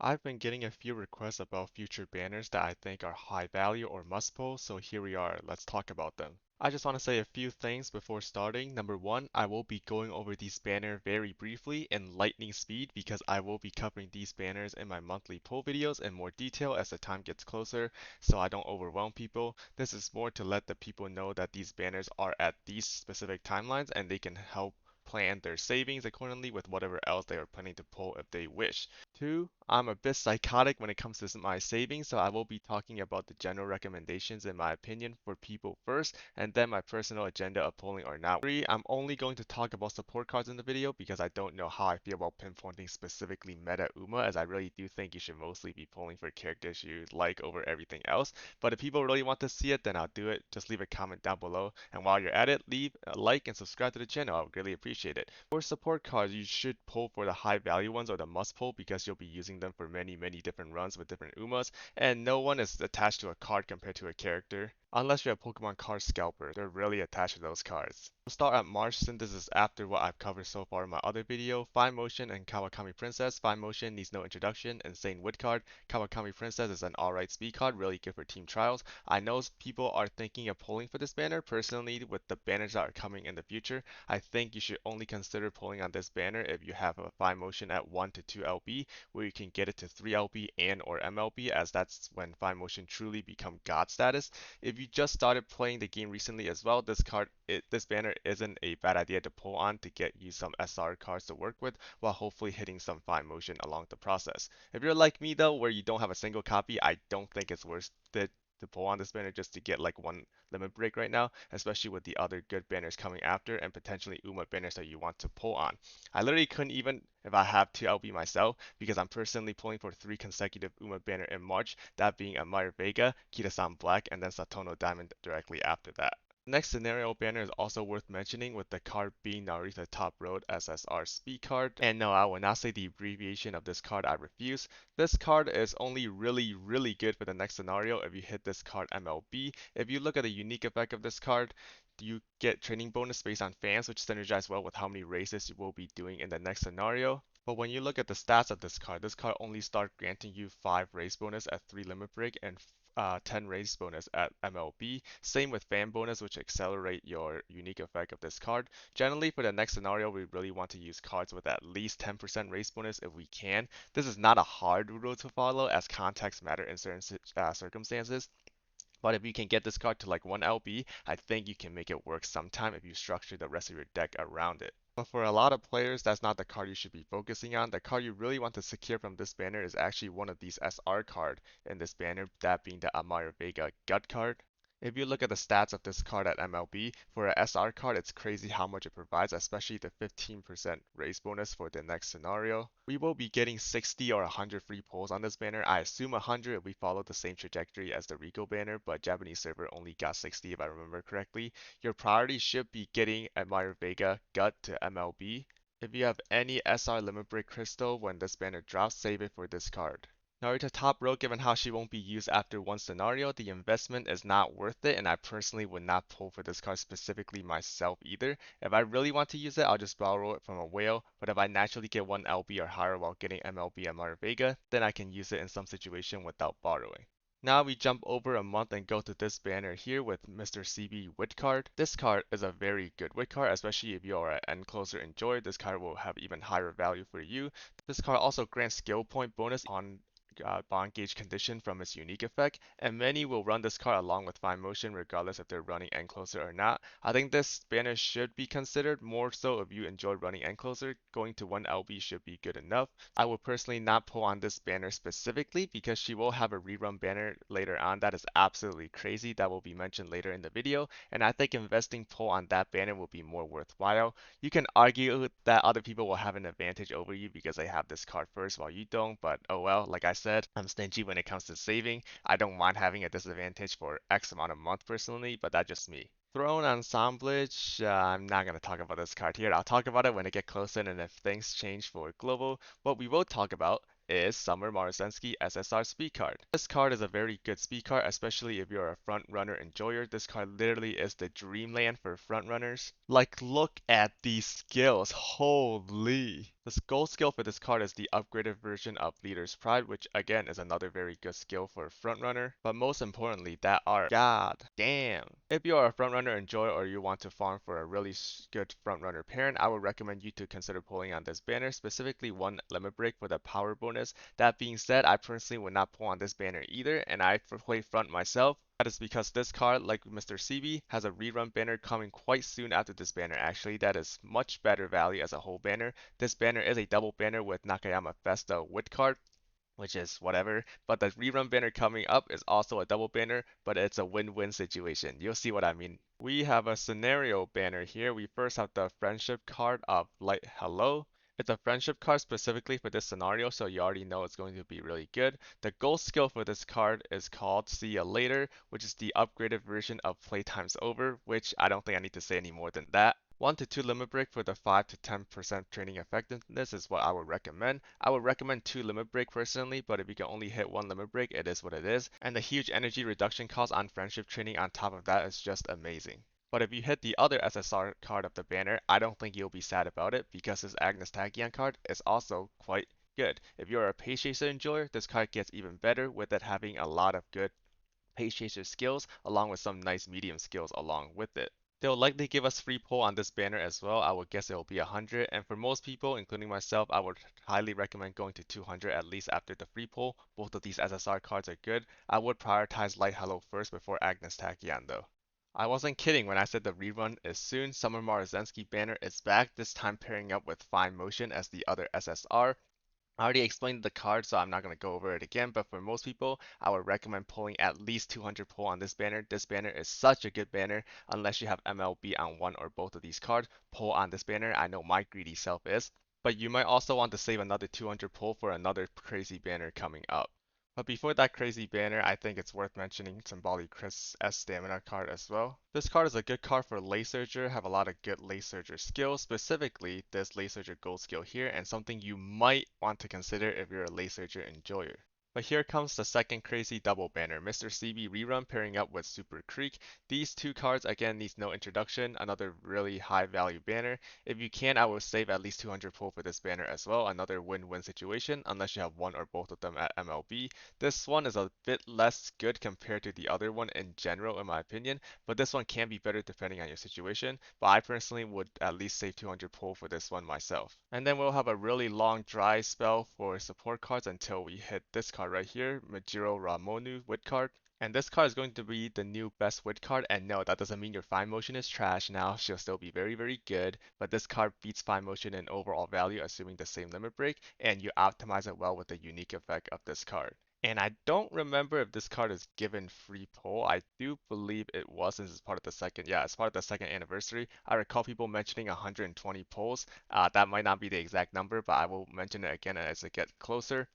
I've been getting a few requests about future banners that I think are high value or must pull, so here we are, let's talk about them. I just want to say a few things before starting. Number one, I will be going over these banners very briefly in lightning speed because I will be covering these banners in my monthly pull videos in more detail as the time gets closer so I don't overwhelm people. This is more to let the people know that these banners are at these specific timelines and they can help plan their savings accordingly with whatever else they are planning to pull if they wish. Two, I'm a bit psychotic when it comes to my savings, so I will be talking about the general recommendations in my opinion for people first, and then my personal agenda of pulling or not. Three, I'm only going to talk about support cards in the video because I don't know how I feel about pinpointing specifically meta Uma, as I really do think you should mostly be pulling for characters you like over everything else. But if people really want to see it, then I'll do it. Just leave a comment down below, and while you're at it, leave a like and subscribe to the channel. I would really appreciate it. For support cards, you should pull for the high value ones or the must pull because you'll be using them for many different runs with different Umas, and no one is attached to a card compared to a character. Unless you're a Pokemon card scalper, they're really attached to those cards. We'll start at March since this is after what I've covered so far in my other video. Fine Motion and Kawakami Princess. Fine Motion needs no introduction. Insane Wood card. Kawakami Princess is an alright speed card, really good for team trials. I know people are thinking of pulling for this banner. Personally, with the banners that are coming in the future, I think you should only consider pulling on this banner if you have a Fine Motion at 1 to 2 LB, where you can get it to 3 LB and or MLB, as that's when Fine Motion truly become God status. If you just started playing the game recently as well, this banner isn't a bad idea to pull on to get you some SR cards to work with while hopefully hitting some Fine Motion along the process. If you're like me though, where you don't have a single copy, I don't think it's worth it to pull on this banner just to get like one limit break right now, especially with the other good banners coming after and potentially Uma banners that you want to pull on. I literally couldn't even if I have to LB myself because I'm personally pulling for 3 consecutive Uma banner in March, that being Amaya Vega, Kitasan Black, and then Satono Diamond directly after that. Next scenario banner is also worth mentioning with the card being Narita Top Road SSR speed card. And no, I will not say the abbreviation of this card, I refuse. This card is only really good for the next scenario if you hit this card MLB. If you look at the unique effect of this card, you get training bonus based on fans, which synergize well with how many races you will be doing in the next scenario. But when you look at the stats of this card only start granting you 5 race bonus at 3 limit break and 10 race bonus at MLB. Same with fan bonus, which accelerate your unique effect of this card. Generally, for the next scenario, we really want to use cards with at least 10% race bonus if we can. This is not a hard rule to follow as context matter in certain circumstances. But if you can get this card to like 1 LB, I think you can make it work sometime if you structure the rest of your deck around it. But for a lot of players, that's not the card you should be focusing on. The card you really want to secure from this banner is actually one of these SR card in this banner, that being the Amaya Vega Gut card. If you look at the stats of this card at MLB, for a SR card, it's crazy how much it provides, especially the 15% raise bonus for the next scenario. We will be getting 60 or 100 free pulls on this banner. I assume 100 if we follow the same trajectory as the Rico banner, but Japanese server only got 60 if I remember correctly. Your priority should be getting Admire Vega Gut to MLB. If you have any SR Limit Break Crystal when this banner drops, save it for this card. Narita top row, given how she won't be used after one scenario, the investment is not worth it, and I personally would not pull for this card specifically myself either. If I really want to use it, I'll just borrow it from a whale, but if I naturally get 1 LB or higher while getting MLB and Mara Vega, then I can use it in some situation without borrowing. Now we jump over a month and go to this banner here with Mr. CB Wit card. This card is a very good Wit card, especially if you are an end closer enjoy. This card will have even higher value for you. This card also grants skill point bonus on bond gauge condition from its unique effect, and many will run this card along with Fine Motion regardless if they're running end closer or not. I think this banner should be considered more so if you enjoy running end closer. Going to 1 LB should be good enough. I would personally not pull on this banner specifically because she will have a rerun banner later on that is absolutely crazy that will be mentioned later in the video, and I think investing pull on that banner will be more worthwhile. You can argue that other people will have an advantage over you because they have this card first while you don't, but oh well, like I said, I'm stingy when it comes to saving. I don't mind having a disadvantage for X amount of month personally, but that's just me. Throne Assemblage, I'm not going to talk about this card here. I'll talk about it when I get closer and if things change for global. What we will talk about is Summer Maruzensky SSR speed card. This card is a very good speed card, especially if you're a front runner enjoyer. This card literally is the dreamland for front runners. Like, look at these skills. Holy. The gold skill for this card is the upgraded version of Leader's Pride, which again is another very good skill for a frontrunner. But most importantly, that art. God damn. If you are a frontrunner enjoyer or you want to farm for a really good frontrunner parent, I would recommend you to consider pulling on this banner, specifically one limit break for the power bonus. That being said, I personally would not pull on this banner either, and I play front myself. That is because this card, like Mr. CB, has a rerun banner coming quite soon after this banner actually. That is much better value as a whole banner. This banner is a double banner with Nakayama Festa Wit card, which is whatever. But the rerun banner coming up is also a double banner, but it's a win-win situation. You'll see what I mean. We have a scenario banner here. We first have the friendship card of Light Hello. It's a friendship card specifically for this scenario, so you already know it's going to be really good. The gold skill for this card is called See Ya Later, which is the upgraded version of Playtime's Over, which I don't think I need to say any more than that. 1 to 2 limit break for the 5 to 10% training effectiveness is what I would recommend. I would recommend 2 limit break personally, but if you can only hit 1 limit break, it is what it is. And the huge energy reduction cost on friendship training on top of that is just amazing. But if you hit the other SSR card of the banner, I don't think you'll be sad about it because this Agnes Tagian card is also quite good. If you're a Pace Chaser enjoyer, this card gets even better with it having a lot of good Pace Chaser skills along with some nice medium skills along with it. They'll likely give us free pull on this banner as well. I would guess it will be 100, and for most people, including myself, I would highly recommend going to 200 at least after the free pull. Both of these SSR cards are good. I would prioritize Light Hello first before Agnes Takian though. I wasn't kidding when I said the rerun is soon. Summer Maruzensky banner is back, this time pairing up with Fine Motion as the other SSR. I already explained the card, so I'm not going to go over it again, but for most people, I would recommend pulling at least 200 pull on this banner. This banner is such a good banner. Unless you have MLB on one or both of these cards, pull on this banner. I know my greedy self is. But you might also want to save another 200 pull for another crazy banner coming up. But before that crazy banner, I think it's worth mentioning Symbolic Chris S stamina card as well. This card is a good card for Lay Surger, have a lot of good Lay Surger skills, specifically this Lay Surger gold skill here, and something you might want to consider if you're a Lay Surger enjoyer. But here comes the second crazy double banner, Mr. CB Rerun pairing up with Super Creek. These two cards again needs no introduction, another really high value banner. If you can, I will save at least 200 pull for this banner as well, another win-win situation, unless you have one or both of them at MLB. This one is a bit less good compared to the other one in general, in my opinion, but this one can be better depending on your situation. But I personally would at least save 200 pull for this one myself. And then we'll have a really long dry spell for support cards until we hit this card right here, Majiro Ramonu Wit card. And this card is going to be the new best wit card, and no, that doesn't mean your fine motion is trash now, she'll still be very, very good, but this card beats fine motion in overall value assuming the same limit break, and you optimize it well with the unique effect of this card. And I don't remember if this card is given free pull. I do believe it was since it's part of the second. Yeah, it's part of the second anniversary. I recall people mentioning 120 pulls. That might not be the exact number, but I will mention it again as it gets closer.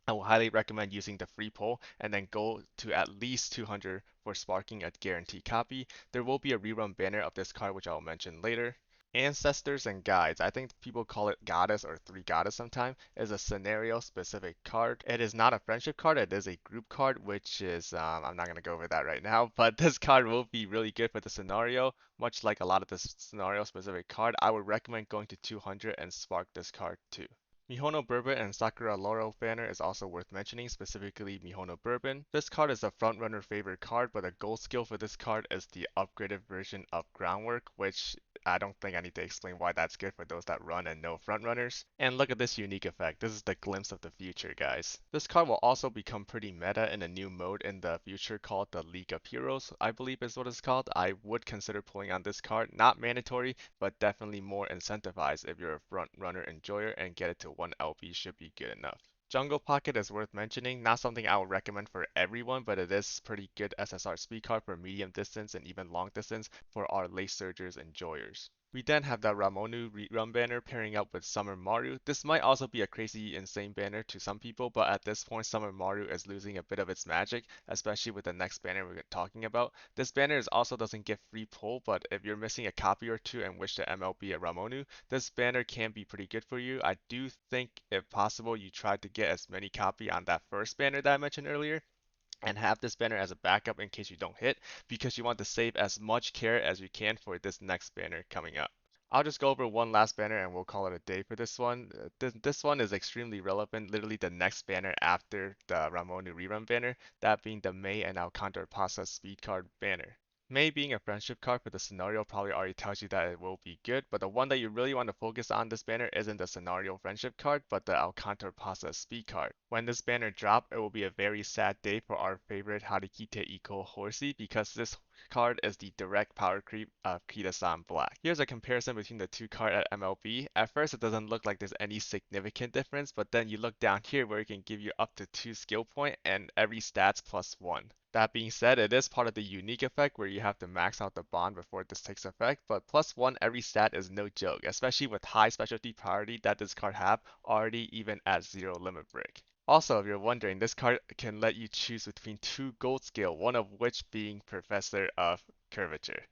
I will highly recommend using the free pull and then go to at least 200 for sparking a guaranteed copy. There will be a rerun banner of this card, which I will mention later. Ancestors and Guides, I think people call it Goddess or Three Goddess sometime, is a scenario specific card. It is not a friendship card, it is a group card, which is, I'm not going to go over that right now, but this card will be really good for the scenario. Much like a lot of this scenario specific card, I would recommend going to 200 and spark this card too. Mihono Bourbon and Sakura Laurel banner is also worth mentioning, specifically Mihono Bourbon. This card is a frontrunner favorite card, but a gold skill for this card is the upgraded version of Groundwork, which I don't think I need to explain why that's good for those that run and know frontrunners. And look at this unique effect. This is the glimpse of the future, guys. This card will also become pretty meta in a new mode in the future called the League of Heroes, I believe is what it's called. I would consider pulling on this card. Not mandatory, but definitely more incentivized if you're a front runner enjoyer, and get it to 1 LP should be good enough. Jungle Pocket is worth mentioning, not something I would recommend for everyone, but it is pretty good SSR speed card for medium distance and even long distance for our late surgers enjoyers. We then have the Ramonu rerun banner pairing up with Summer Maru. This might also be a crazy insane banner to some people, but at this point Summer Maru is losing a bit of its magic, especially with the next banner we're talking about. This banner also doesn't get free pull, but if you're missing a copy or two and wish to MLB a Ramonu, this banner can be pretty good for you. I do think if possible you try to get as many copy on that first banner that I mentioned earlier, and have this banner as a backup in case you don't hit, because you want to save as much carrot as you can for this next banner coming up. I'll just go over one last banner and we'll call it a day for this one. This one is extremely relevant, literally the next banner after the Ramonu rerun banner, that being the Mei and Alcantara Pasa speed card banner. Mei being a friendship card for the scenario probably already tells you that it will be good, but the one that you really want to focus on this banner isn't the scenario friendship card, but the Alcantara Pasa speed card. When this banner drop, it will be a very sad day for our favorite Harikite Eco Horsey because this card is the direct power creep of Kita-san Black. Here's a comparison between the two cards at MLB. At first it doesn't look like there's any significant difference, but then you look down here where it can give you up to 2 skill point and every stats plus 1. That being said, it is part of the unique effect where you have to max out the bond before this takes effect, but plus 1 every stat is no joke, especially with high specialty priority that this card have already even at 0 limit break. Also, if you're wondering, this card can let you choose between two gold scale, one of which being Professor of Curvature.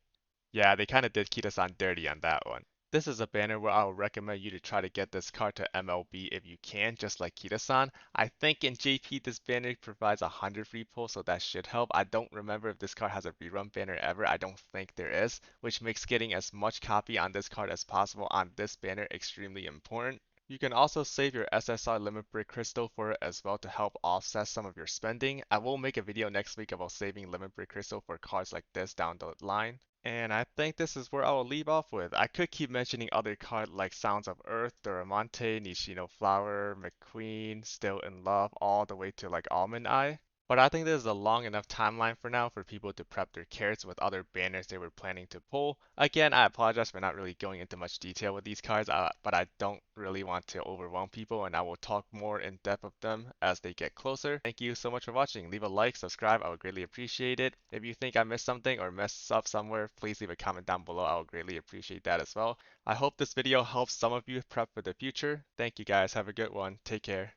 Yeah, they kind of did Kita-san dirty on that one. This is a banner where I would recommend you to try to get this card to MLB if you can, just like Kita-san. I think in JP this banner provides 100 free pulls, so that should help. I don't remember if this card has a rerun banner ever. I don't think there is, which makes getting as much copy on this card as possible on this banner extremely important. You can also save your SSR Limit Break Crystal for it as well to help offset some of your spending. I will make a video next week about saving Limit Break Crystal for cards like this down the line. And I think this is where I will leave off with. I could keep mentioning other cards like Sounds of Earth, Doraemante, Nishino Flower, McQueen, Still in Love, all the way to like Almond Eye. But I think this is a long enough timeline for now for people to prep their cards with other banners they were planning to pull. Again, I apologize for not really going into much detail with these cards, but I don't really want to overwhelm people and I will talk more in depth of them as they get closer. Thank you so much for watching. Leave a like, subscribe, I would greatly appreciate it. If you think I missed something or messed up somewhere, please leave a comment down below. I would greatly appreciate that as well. I hope this video helps some of you prep for the future. Thank you guys. Have a good one. Take care.